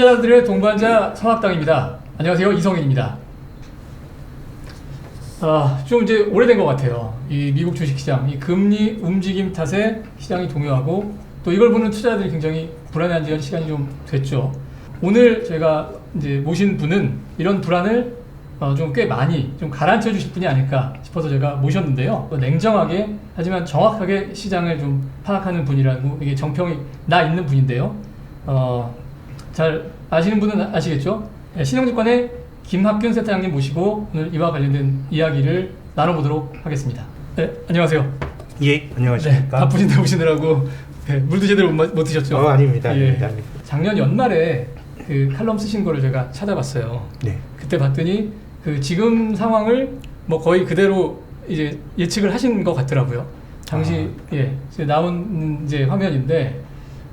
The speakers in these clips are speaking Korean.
투자자들의 동반자 성학당입니다. 안녕하세요, 이성윤입니다. 좀 이제 오래된 것 같아요. 이 미국 주식시장, 이 금리 움직임 탓에 시장이 동요하고 또 이걸 보는 투자자들이 굉장히 불안해한 지가 시간이 좀 됐죠. 오늘 제가 이제 모신 분은 이런 불안을 좀 꽤 많이 좀 가라앉혀 주실 분이 아닐까 싶어서 제가 모셨는데요. 냉정하게 하지만 정확하게 시장을 좀 파악하는 분이라고 이게 정평이 나 있는 분인데요. 잘 아시는 분은 아시겠죠? 네, 신영증권의 김학균 세타장님 모시고 오늘 이와 관련된 이야기를 나눠보도록 하겠습니다. 네, 안녕하세요. 예, 안녕하십니까. 네, 바쁘신데 오시느라고 네, 물도 제대로 못 드셨죠? 아닙니다. 예, 아닙니다. 작년 연말에 그 칼럼 쓰신 거를 제가 찾아봤어요. 네. 그때 봤더니 그 지금 상황을 뭐 거의 그대로 이제 예측을 하신 것 같더라고요. 당시 이제 나온 이제 화면인데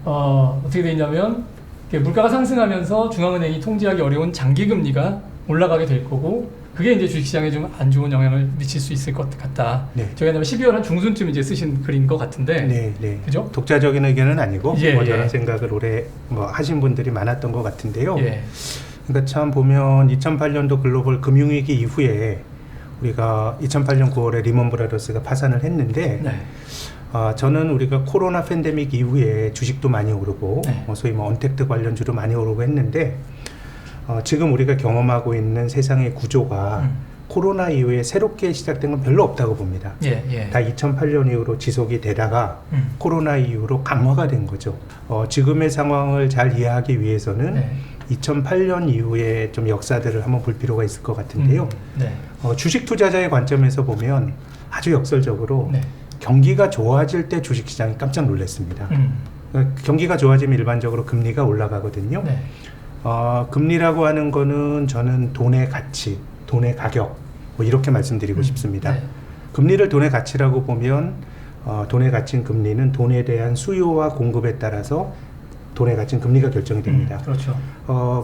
어떻게 돼 있냐면 물가가 상승하면서 중앙은행이 통제하기 어려운 장기금리가 올라가게 될 거고 그게 이제 주식시장에 좀 안 좋은 영향을 미칠 수 있을 것 같다. 네. 저희가 12월 한 중순쯤 이제 쓰신 글인 것 같은데, 네. 그죠? 독자적인 의견은 아니고 저런 예. 생각을 오래 하신 분들이 많았던 것 같은데요. 예. 그러니까 참 보면 2008년도 글로벌 금융위기 이후에 우리가 2008년 9월에 리먼 브라더스가 파산을 했는데. 네. 저는 우리가 코로나 팬데믹 이후에 주식도 많이 오르고 네. 소위 언택트 관련주도 많이 오르고 했는데 지금 우리가 경험하고 있는 세상의 구조가 코로나 이후에 새롭게 시작된 건 별로 없다고 봅니다. 다 2008년 이후로 지속이 되다가 코로나 이후로 강화가 된 거죠. 지금의 상황을 잘 이해하기 위해서는 2008년 이후에 좀 역사들을 한번 볼 필요가 있을 것 같은데요. 주식 투자자의 관점에서 보면 아주 역설적으로 경기가 좋아질 때 주식시장이 깜짝 놀랐습니다. 경기가 좋아지면 일반적으로 금리가 올라가거든요. 금리라고 하는 거는 저는 돈의 가치, 돈의 가격 이렇게 말씀드리고 싶습니다. 금리를 돈의 가치라고 보면 돈의 가치인 금리는 돈에 대한 수요와 공급에 따라서 돈의 가치인 금리가 결정이 됩니다. 그렇죠.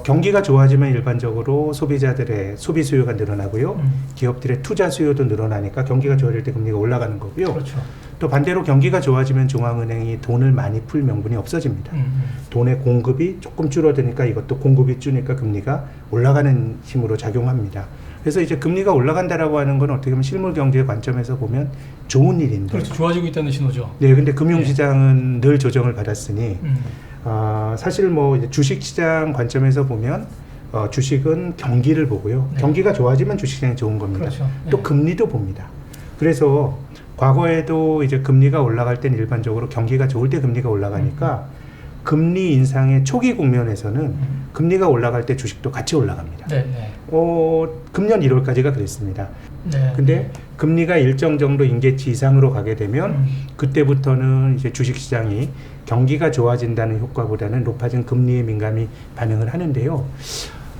경기가 좋아지면 일반적으로 소비자들의 소비 수요가 늘어나고요. 기업들의 투자 수요도 늘어나니까 경기가 좋아질 때 금리가 올라가는 거고요. 그렇죠. 또 반대로 경기가 좋아지면 중앙은행이 돈을 많이 풀 명분이 없어집니다. 돈의 공급이 조금 줄어드니까 이것도 공급이 줄니까 금리가 올라가는 힘으로 작용합니다. 그래서 이제 금리가 올라간다라고 하는 건 어떻게 보면 실물 경제 관점에서 보면 좋은 일인데. 그렇죠. 좋아지고 있다는 신호죠. 네, 근데 금융시장은 늘 조정을 받았으니 사실 이제 주식시장 관점에서 보면 주식은 경기를 보고요. 경기가 좋아지면 주식시장이 좋은 겁니다. 그렇죠. 또 금리도 봅니다. 그래서 과거에도 이제 금리가 올라갈 땐 일반적으로 경기가 좋을 때 금리가 올라가니까 금리 인상의 초기 국면에서는 금리가 올라갈 때 주식도 같이 올라갑니다. 금년 1월까지가 그랬습니다. 근데 금리가 일정 정도 임계치 이상으로 가게 되면 그때부터는 이제 주식시장이 경기가 좋아진다는 효과보다는 높아진 금리에 민감히 반응을 하는데요.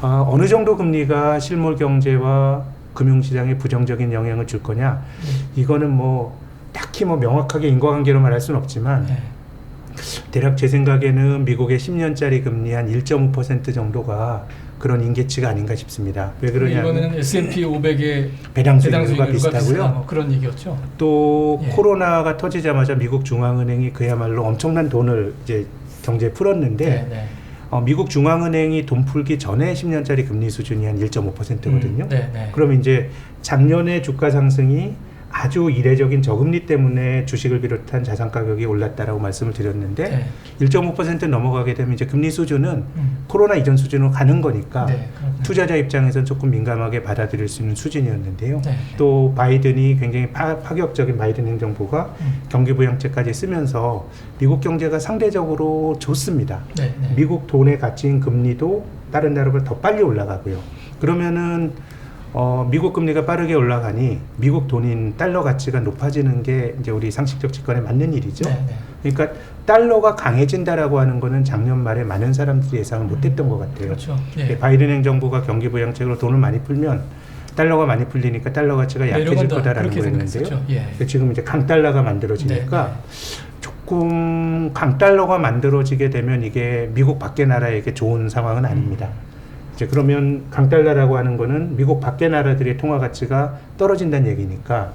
어느 정도 금리가 실물 경제와 금융시장에 부정적인 영향을 줄 거냐? 이거는 딱히 명확하게 인과관계로 말할 수는 없지만 대략 제 생각에는 미국의 10년짜리 금리 한 1.5% 정도가 그런 임계치가 아닌가 싶습니다. 왜 그러냐면 이거는 S&P 500의 배당 수익률과 비슷하고요. 그런 얘기였죠. 또 코로나가 터지자마자 미국 중앙은행이 그야말로 엄청난 돈을 이제 경제에 풀었는데 미국 중앙은행이 돈 풀기 전에 10년짜리 금리 수준이 한 1.5%거든요. 그럼 이제 작년에 주가 상승이 아주 이례적인 저금리 때문에 주식을 비롯한 자산 가격이 올랐다라고 말씀을 드렸는데 1.5% 넘어가게 되면 이제 금리 수준은 코로나 이전 수준으로 가는 거니까 투자자 입장에서는 조금 민감하게 받아들일 수 있는 수준이었는데요. 또 바이든이 굉장히 파격적인 바이든 행정부가 경기부양책까지 쓰면서 미국 경제가 상대적으로 좋습니다. 미국 돈의 가치인 금리도 다른 나라보다 더 빨리 올라가고요. 그러면은 미국 금리가 빠르게 올라가니 미국 돈인 달러 가치가 높아지는 게 이제 우리 상식적 직관에 맞는 일이죠. 그러니까 달러가 강해진다라고 하는 거는 작년 말에 많은 사람들이 예상을 못했던 것 같아요. 그렇죠. 바이든 행정부가 경기 부양책으로 돈을 많이 풀면 달러가 많이 풀리니까 달러 가치가 약해질 거다라는 거였는데요. 지금 이제 강달러가 만들어지니까 조금 강달러가 만들어지게 되면 이게 미국 밖의 나라에게 좋은 상황은 아닙니다. 이제 그러면 강달러라고 하는 거는 미국 밖의 나라들의 통화 가치가 떨어진다는 얘기니까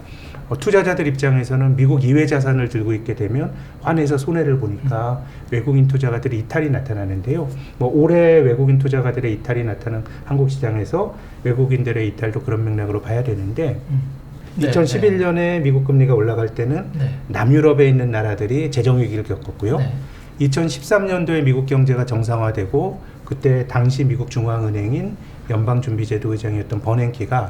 투자자들 입장에서는 미국 이외 자산을 들고 있게 되면 환에서 손해를 보니까 외국인 투자가들이 이탈이 나타나는데요. 올해 외국인 투자가들의 이탈이 나타난 한국 시장에서 외국인들의 이탈도 그런 맥락으로 봐야 되는데 2011년에 미국 금리가 올라갈 때는 남유럽에 있는 나라들이 재정위기를 겪었고요. 2013년도에 미국 경제가 정상화되고 그때 당시 미국 중앙은행인 연방준비제도 의장이었던 버냉키가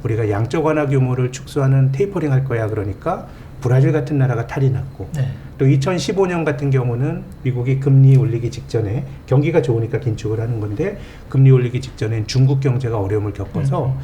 우리가 양적 완화 규모를 축소하는 테이퍼링 할 거야 그러니까 브라질 같은 나라가 탈이 났고 또 2015년 같은 경우는 미국이 금리 올리기 직전에 경기가 좋으니까 긴축을 하는 건데 금리 올리기 직전엔 중국 경제가 어려움을 겪어서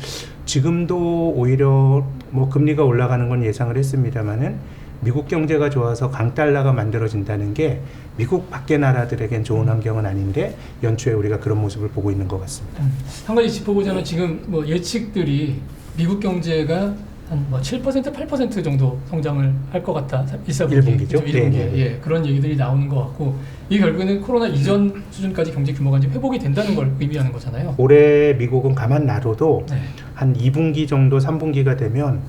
지금도 오히려 금리가 올라가는 건 예상을 했습니다만은 미국 경제가 좋아서 강달러가 만들어진다는 게 미국 밖의 나라들에겐 좋은 환경은 아닌데 연초에 우리가 그런 모습을 보고 있는 것 같습니다. 한 가지 짚어보자면 지금 예측들이 미국 경제가 한 7%, 8% 정도 성장을 할 것 같다. 1분기죠. 1분기. 예, 그런 얘기들이 나오는 것 같고 이게 결국에는 코로나 이전 수준까지 경제 규모가 이제 회복이 된다는 걸 의미하는 거잖아요. 올해 미국은 가만 놔둬도 한 2분기 정도, 3분기가 되면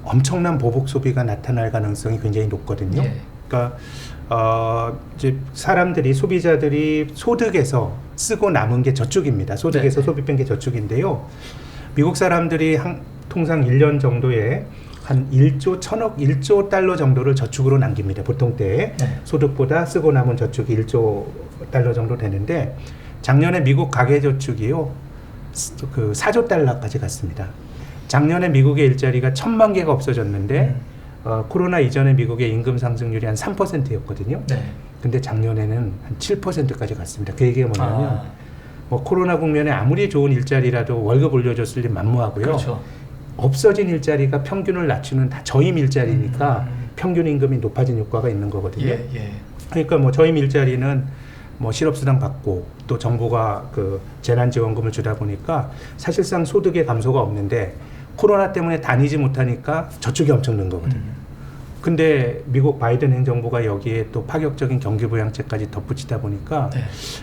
엄청난 보복 소비가 나타날 가능성이 굉장히 높거든요. 그러니까 이제 사람들이 소비자들이 소득에서 쓰고 남은 게 저축입니다. 소득에서 소비 뺀 게 저축인데요. 미국 사람들이 통상 1년 정도에 한 1조 달러 정도를 저축으로 남깁니다. 보통 때에 소득보다 쓰고 남은 저축이 1조 달러 정도 되는데 작년에 미국 가계저축이요. 그 4조 달러까지 갔습니다. 작년에 미국의 일자리가 1,000만 개가 없어졌는데 코로나 이전에 미국의 임금 상승률이 한 3%였거든요. 근데 작년에는 한 7%까지 갔습니다. 그 얘기가 뭐냐면 코로나 국면에 아무리 좋은 일자리라도 월급 올려줬을 리 만무하고요. 그렇죠. 없어진 일자리가 평균을 낮추는 다 저임 일자리니까 평균 임금이 높아진 효과가 있는 거거든요. 그러니까 저임 일자리는 실업수당 받고 또 정부가 그 재난지원금을 주다 보니까 사실상 소득의 감소가 없는데 코로나 때문에 다니지 못하니까 저축이 엄청 는 거거든요. 근데 미국 바이든 행정부가 여기에 또 파격적인 경기부양책까지 덧붙이다 보니까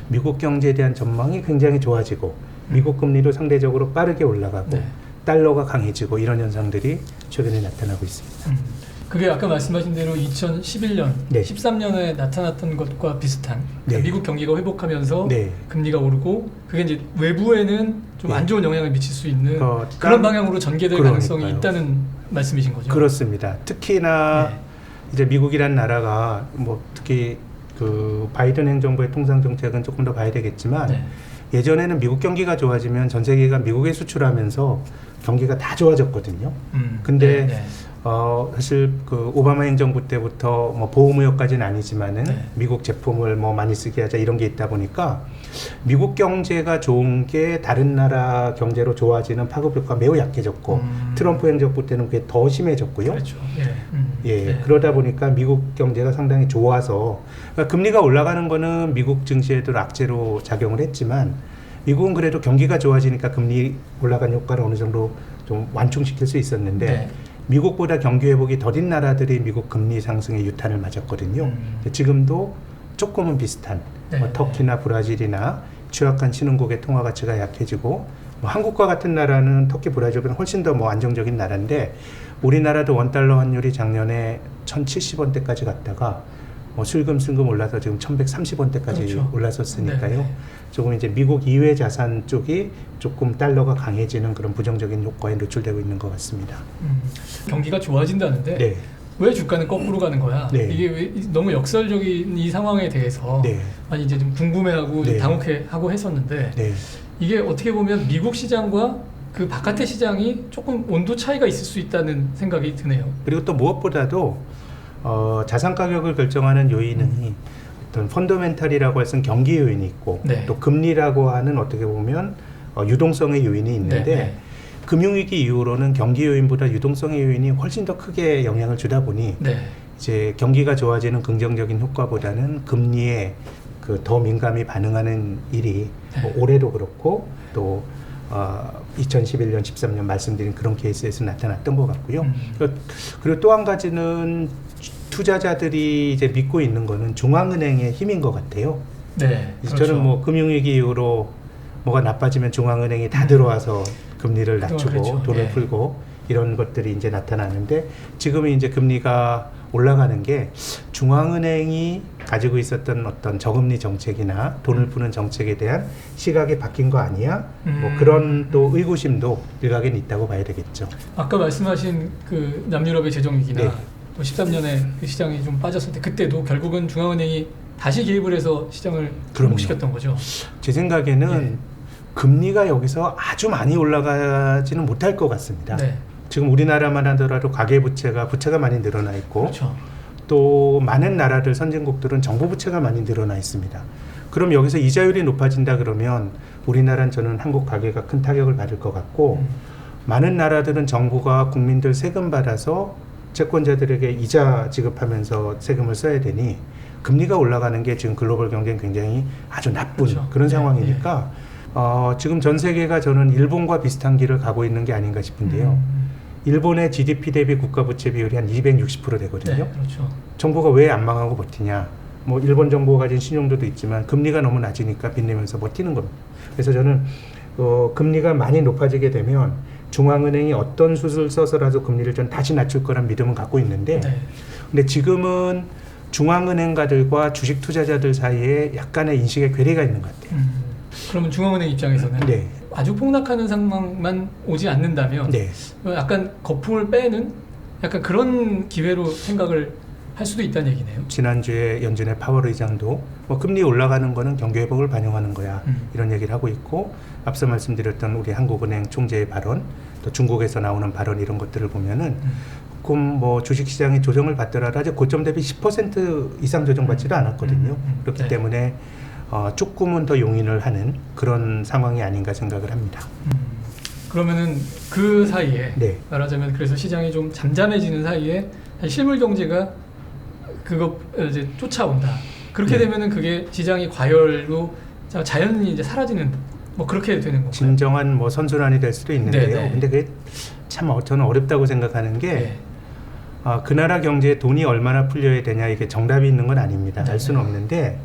미국 경제에 대한 전망이 굉장히 좋아지고 미국 금리도 상대적으로 빠르게 올라가고 달러가 강해지고 이런 현상들이 최근에 나타나고 있습니다. 그게 아까 말씀하신 대로 2011년, 13년에 나타났던 것과 비슷한 미국 경기가 회복하면서 금리가 오르고 그게 이제 외부에는 좀 안 좋은 영향을 미칠 수 있는 그런 방향으로 전개될 가능성이 있다는 말씀이신 거죠? 그렇습니다. 특히나 이제 미국이란 나라가 특히 그 바이든 행정부의 통상 정책은 조금 더 봐야 되겠지만 예전에는 미국 경기가 좋아지면 전 세계가 미국에 수출하면서 경기가 다 좋아졌거든요. 근데 사실 그 오바마 행정부 때부터 보호무역까지는 아니지만은 미국 제품을 많이 쓰게 하자 이런 게 있다 보니까 미국 경제가 좋은 게 다른 나라 경제로 좋아지는 파급 효과가 매우 약해졌고 트럼프 행정부 때는 그게 더 심해졌고요. 그렇죠. 그러다 보니까 미국 경제가 상당히 좋아서 그러니까 금리가 올라가는 거는 미국 증시에도 악재로 작용을 했지만 미국은 그래도 경기가 좋아지니까 금리 올라간 효과를 어느 정도 좀 완충시킬 수 있었는데 미국보다 경기 회복이 더딘 나라들이 미국 금리 상승의 유탄을 맞았거든요. 지금도 조금은 비슷한 터키나 브라질이나 취약한 신흥국의 통화 가치가 약해지고 한국과 같은 나라는 터키, 브라질보다 훨씬 더 안정적인 나라인데 우리나라도 원달러 환율이 작년에 1,070원대까지 갔다가 슬금슬금 올라서 지금 1,130원대까지 올랐었으니까요. 조금 이제 미국 이외 자산 쪽이 조금 달러가 강해지는 그런 부정적인 효과에 노출되고 있는 것 같습니다. 경기가 좋아진다는데 왜 주가는 거꾸로 가는 거야? 이게 왜 너무 역설적인 이 상황에 대해서 많이 이제 좀 궁금해하고 좀 당혹해하고 했었는데 이게 어떻게 보면 미국 시장과 그 바깥의 시장이 조금 온도 차이가 있을 수 있다는 생각이 드네요. 그리고 또 무엇보다도 자산 가격을 결정하는 요인은 어떤 펀더멘탈이라고 해서 경기 요인이 있고 또 금리라고 하는 어떻게 보면 유동성의 요인이 있는데 금융위기 이후로는 경기 요인보다 유동성의 요인이 훨씬 더 크게 영향을 주다 보니 이제 경기가 좋아지는 긍정적인 효과보다는 금리에 그 더 민감히 반응하는 일이 올해도 그렇고 또 2011년, 13년 말씀드린 그런 케이스에서 나타났던 것 같고요. 그리고 또 한 가지는 투자자들이 이제 믿고 있는 거는 중앙은행의 힘인 것 같아요. 저는 금융위기 이후로 뭐가 나빠지면 중앙은행이 다 들어와서 금리를 낮추고 돈을 풀고 이런 것들이 이제 나타나는데 지금은 이제 금리가 올라가는 게 중앙은행이 가지고 있었던 어떤 저금리 정책이나 돈을 푸는 정책에 대한 시각이 바뀐 거 아니야? 뭐 그런 또 의구심도 일각엔 있다고 봐야 되겠죠. 아까 말씀하신 그 남유럽의 재정위기나 네. 또 13년에 그 시장이 좀 빠졌을 때 그때도 결국은 중앙은행이 다시 개입을 해서 시장을 회복시켰던 거죠. 제 생각에는 예. 금리가 여기서 아주 많이 올라가지는 못할 것 같습니다. 네. 지금 우리나라만 하더라도 부채가 많이 늘어나 있고 그렇죠. 또 많은 나라들 선진국들은 정부 부채가 많이 늘어나 있습니다. 그럼 여기서 이자율이 높아진다 그러면 우리나라는 저는 한국 가계가 큰 타격을 받을 것 같고 많은 나라들은 정부가 국민들 세금 받아서 채권자들에게 이자 지급하면서 세금을 써야 되니 금리가 올라가는 게 지금 글로벌 경제는 굉장히 아주 나쁜 그렇죠. 그런 네, 상황이니까 지금 전 세계가 저는 일본과 비슷한 길을 가고 있는 게 아닌가 싶은데요. 일본의 GDP 대비 국가 부채 비율이 한 260% 되거든요. 네, 그렇죠. 정부가 왜 안 망하고 버티냐? 뭐 일본 정부가 가진 신용도도 있지만 금리가 너무 낮으니까 빚내면서 버티는 겁니다. 그래서 저는 금리가 많이 높아지게 되면 중앙은행이 어떤 수를 써서라도 금리를 좀 다시 낮출 거란 믿음은 갖고 있는데, 네. 근데 지금은 중앙은행가들과 주식 투자자들 사이에 약간의 인식의 괴리가 있는 것 같아요. 그러면 중앙은행 입장에서는 네. 아주 폭락하는 상황만 오지 않는다면 네. 약간 거품을 빼는 약간 그런 기회로 생각을 할 수도 있다는 얘기네요. 지난주에 연준의 파월 의장도 뭐 금리 올라가는 거는 경기 회복을 반영하는 거야 이런 얘기를 하고 있고, 앞서 말씀드렸던 우리 한국은행 총재의 발언, 또 중국에서 나오는 발언 이런 것들을 보면은 조금 뭐 주식시장이 조정을 받더라도 아직 고점 대비 10% 이상 조정받지도 않았거든요. 그렇기 네. 때문에 조금은 더 용인을 하는 그런 상황이 아닌가 생각을 합니다. 그러면은 그 사이에 네. 말하자면 그래서 시장이 좀 잠잠해지는 사이에 실물 경제가 그거 이제 쫓아온다. 그렇게 네. 되면은 그게 시장이 과열로 자연히 이제 사라지는 뭐 그렇게 되는 건가요? 진정한 뭐 선순환이 될 수도 있는데요. 네, 네. 근데 그게 참 저는 어렵다고 생각하는 게 네. 그 나라 경제에 돈이 얼마나 풀려야 되냐 이게 정답이 있는 건 아닙니다. 네, 알 수는 없는데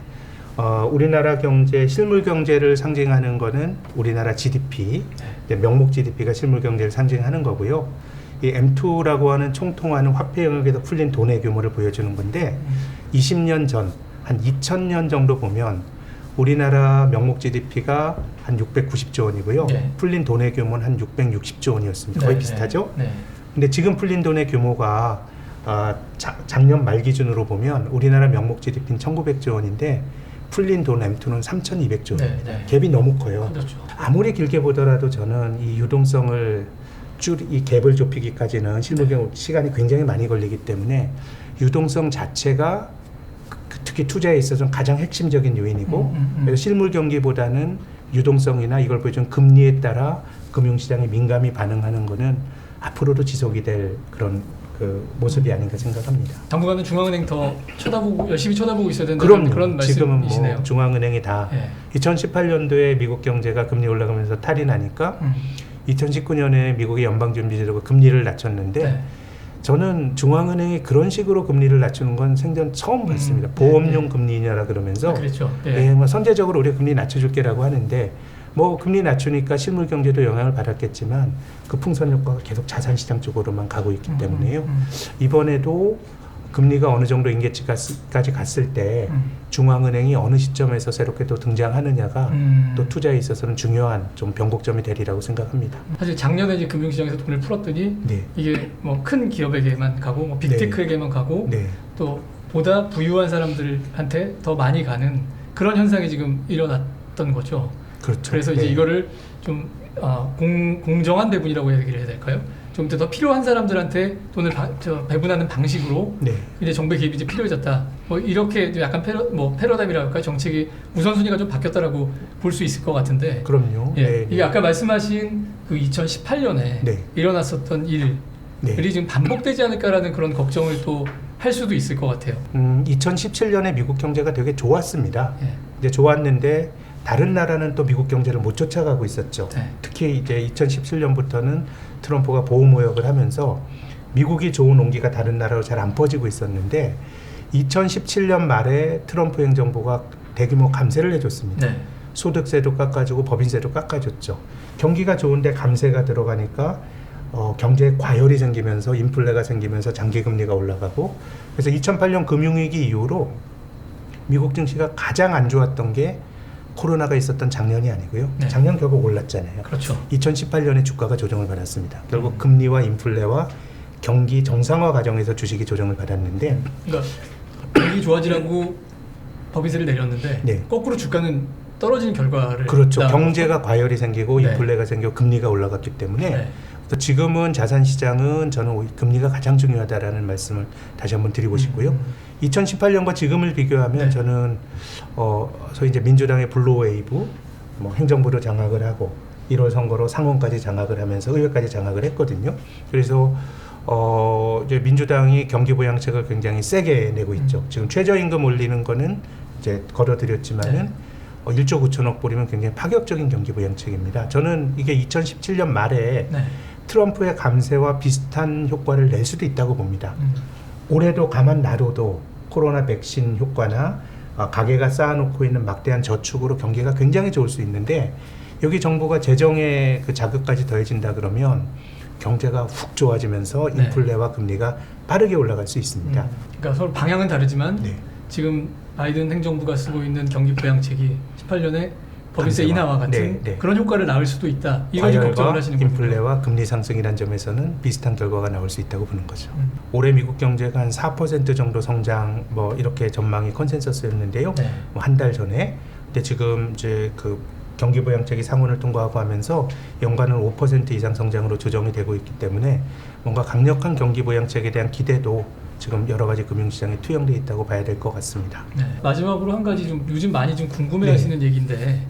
우리나라 경제, 실물 경제를 상징하는 거는 우리나라 GDP, 네. 명목 GDP가 실물 경제를 상징하는 거고요. 이 M2라고 하는 총통하는 화폐 영역에서 풀린 돈의 규모를 보여주는 건데 20년 전, 한 2000년 정도 보면 우리나라 명목 GDP가 한 690조 원이고요. 네. 풀린 돈의 규모는 한 660조 원이었습니다. 네, 거의 네. 비슷하죠? 네. 근데 지금 풀린 돈의 규모가 작년 말 기준으로 보면 우리나라 명목 GDP는 1900조 원인데 풀린 돈 M2는 3200조 원. 네, 네. 갭이 너무 커요. 그렇죠. 아무리 길게 보더라도 저는 이 유동성을 이 갭을 좁히기까지는 실물 시간이 굉장히 많이 걸리기 때문에 유동성 자체가 특히 투자에 있어서는 가장 핵심적인 요인이고 그래서 실물 경기보다는 유동성이나 이걸 보여준 금리에 따라 금융시장이 민감히 반응하는 거는 앞으로도 지속이 될 그런 그 모습이 아닌가 생각합니다. 당분간은 중앙은행 더 열심히 쳐다보고 있어야 된다는 그런 지금은 말씀이시네요. 뭐 중앙은행이 다 네. 2018년도에 미국 경제가 금리 올라가면서 탈이 나니까 2019년에 미국의 연방준비제도가 금리를 낮췄는데 네. 저는 중앙은행이 그런 식으로 금리를 낮추는 건 생전 처음 봤습니다. 보험용 금리 인하라 그러면서 그렇죠. 네. 뭐 선제적으로 우리가 금리 낮춰줄게라고 하는데 뭐 금리 낮추니까 실물 경제도 영향을 받았겠지만 그 풍선 효과가 계속 자산시장 쪽으로만 가고 있기 때문에요. 이번에도 금리가 어느 정도 임계치까지 갔을 때 중앙은행이 어느 시점에서 새롭게 또 등장하느냐가 또 투자에 있어서는 중요한 좀 변곡점이 되리라고 생각합니다. 사실 작년에 이제 금융시장에서 돈을 풀었더니 네. 이게 뭐 큰 기업에게만 가고 뭐 빅테크에게만 가고 네. 또 보다 부유한 사람들한테 더 많이 가는 그런 현상이 지금 일어났던 거죠. 그렇죠. 그래서 이제 네. 이거를 좀 공정한 배분이라고 얘기를 해야 될까요? 좀 더 필요한 사람들한테 돈을 배분하는 방식으로 네. 이제 정부의 개입이 이제 필요해졌다. 뭐 이렇게 좀 약간 패러다임이라고 할까요? 정책이 우선순위가 좀 바뀌었다라고 볼 수 있을 것 같은데. 그럼요. 예, 네, 이게 네. 아까 말씀하신 그 2018년에 네. 일어났었던 일들이 네. 지금 반복되지 않을까라는 그런 걱정을 또 할 수도 있을 것 같아요. 2017년에 미국 경제가 되게 좋았습니다. 예. 이제 좋았는데 다른 나라는 또 미국 경제를 못 쫓아가고 있었죠. 네. 특히 이제 2017년부터는 트럼프가 보호무역을 하면서 미국이 좋은 온기가 다른 나라로 잘 안 퍼지고 있었는데 2017년 말에 트럼프 행정부가 대규모 감세를 해줬습니다. 네. 소득세도 깎아주고 법인세도 깎아줬죠. 경기가 좋은데 감세가 들어가니까 경제에 과열이 생기면서 인플레가 생기면서 장기금리가 올라가고 그래서 2008년 금융위기 이후로 미국 증시가 가장 안 좋았던 게 코로나가 있었던 작년이 아니고요. 네. 작년 결국 올랐잖아요. 그렇죠. 2018년에 주가가 조정을 받았습니다. 결국 금리와 인플레와 경기 정상화 과정에서 주식이 조정을 받았는데 그러니까 경기 좋아지라고 법인세를 내렸는데 네. 거꾸로 주가는 떨어지는 결과를 그렇죠. 낳은 경제가 과열이 생기고 네. 인플레가 생기고 금리가 올라갔기 때문에 네. 그래서 지금은 자산 시장은 저는 금리가 가장 중요하다라는 말씀을 다시 한번 드리고 싶고요. 2018년과 지금을 비교하면 네. 저는 소위 이제 민주당의 블루웨이브 뭐 행정부를 장악을 하고 1월 선거로 상원까지 장악을 하면서 의회까지 장악을 했거든요. 그래서 이제 민주당이 경기 부양책을 굉장히 세게 내고 있죠. 지금 최저임금 올리는 거는 이제 걸어드렸지만은 1조 9천억 불이면 굉장히 파격적인 경기 부양책입니다. 저는 이게 2017년 말에 네. 트럼프의 감세와 비슷한 효과를 낼 수도 있다고 봅니다. 올해도 가만 놔둬도 코로나 백신 효과나 가계가 쌓아놓고 있는 막대한 저축으로 경기가 굉장히 좋을 수 있는데 여기 정부가 재정의 그 자극까지 더해진다 그러면 경제가 훅 좋아지면서 네. 인플레와 금리가 빠르게 올라갈 수 있습니다. 그러니까 서로 방향은 다르지만 네. 지금 바이든 행정부가 쓰고 있는 경기 부양책이 18년에 법인세 감세와, 인하와 같은 네, 네. 그런 효과를 낳을 수도 있다. 이걸 좀 걱정을 과열과 하시는 거군요. 인플레와 금리 상승이라는 점에서는 비슷한 결과가 나올 수 있다고 보는 거죠. 올해 미국 경제가 한 4% 정도 성장 뭐 이렇게 전망이 컨센서스였는데요. 네. 한 달 전에. 근데 지금 이제 그 경기 부양책이 상원을 통과하고 하면서 연간은 5% 이상 성장으로 조정이 되고 있기 때문에 뭔가 강력한 경기 부양책에 대한 기대도 지금 여러 가지 금융시장에 투영되어 있다고 봐야 될 것 같습니다. 네. 마지막으로 한 가지 좀 요즘 많이 좀 궁금해하시는 네. 얘기인데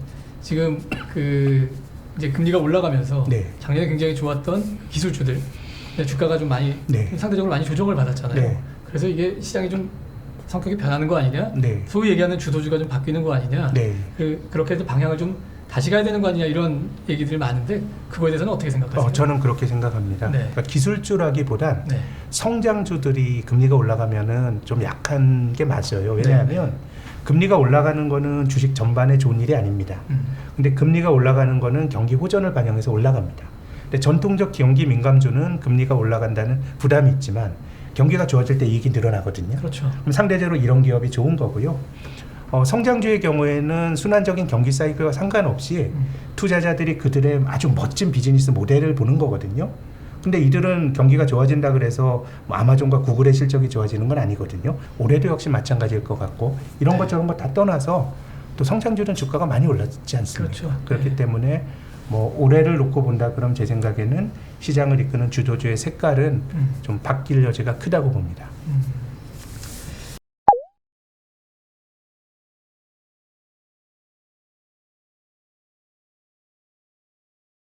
지금 그 이제 금리가 올라가면서 네. 작년에 굉장히 좋았던 기술주들 주가가 좀 많이 네. 좀 상대적으로 많이 조정을 받았잖아요. 네. 그래서 이게 시장이 좀 성격이 변하는 거 아니냐? 네. 소위 얘기하는 주도주가 좀 바뀌는 거 아니냐? 네. 그렇게 해서 방향을 좀 다시 가야 되는 거 아니냐 이런 얘기들이 많은데 그거에 대해서는 어떻게 생각하세요? 저는 그렇게 생각합니다. 네. 그러니까 기술주라기보단 네. 성장주들이 금리가 올라가면은 좀 약한 게 맞아요. 왜냐하면 금리가 올라가는 거는 주식 전반에 좋은 일이 아닙니다. 근데 금리가 올라가는 거는 경기 호전을 반영해서 올라갑니다. 근데 전통적 경기 민감주는 금리가 올라간다는 부담이 있지만 경기가 좋아질 때 이익이 늘어나거든요. 그렇죠. 그럼 상대적으로 이런 기업이 좋은 거고요. 성장주의 경우에는 순환적인 경기 사이클과 상관없이 투자자들이 그들의 아주 멋진 비즈니스 모델을 보는 거거든요. 근데 이들은 경기가 좋아진다 그래서 뭐 아마존과 구글의 실적이 좋아지는 건 아니거든요. 올해도 역시 마찬가지일 것 같고 이런 것 저런 거 다 떠나서 또 성장주는 주가가 많이 올랐지 않습니까? 그렇죠. 그렇기 네. 때문에 뭐 올해를 놓고 본다 그럼 제 생각에는 시장을 이끄는 주도주의 색깔은 좀 바뀔 여지가 크다고 봅니다.